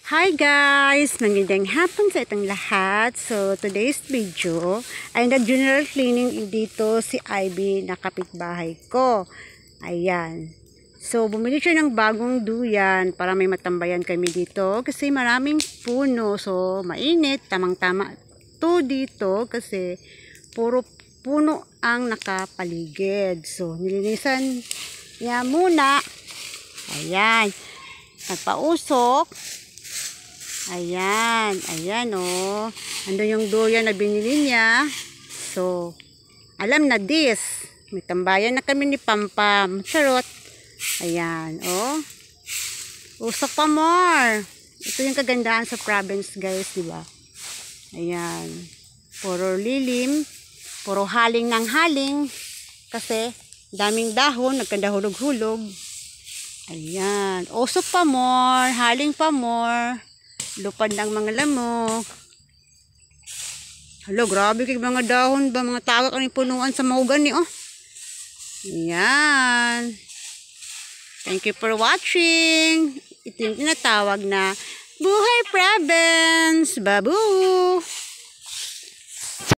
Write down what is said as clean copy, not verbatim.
Hi guys! Magandang hapon sa itong lahat. So, today's video ay nag-general cleaning dito si Ivy na kapitbahay ko. Ayan. So, bumili siya ng bagong duyan para may matambayan kami dito kasi maraming puno. So, mainit. Tamang-tama to dito kasi puro puno ang nakapaligid. So, nilinisan niya muna. Ayan. Nagpausok. Ayan, ayan oh. Ando yung duyan na binili niya. So, alam na this. May tambayan na kami ni Pampam. Charot. Ayan, oh. Usok pa more. Ito yung kagandahan sa province, guys, di ba? Ayan. Puro lilim. Puro haling ng haling. Kasi, daming dahon. Nagkandahulog-hulog. Ayan. Usok pa more. Haling pa more. Lupad ng mga lamok. Hala, grabe kay mga dahon ba, mga tagak ang punuan sa mahugan ni oh. Ayan. Thank you for watching. Ito yung tinatawag na Buhay Province. Babu!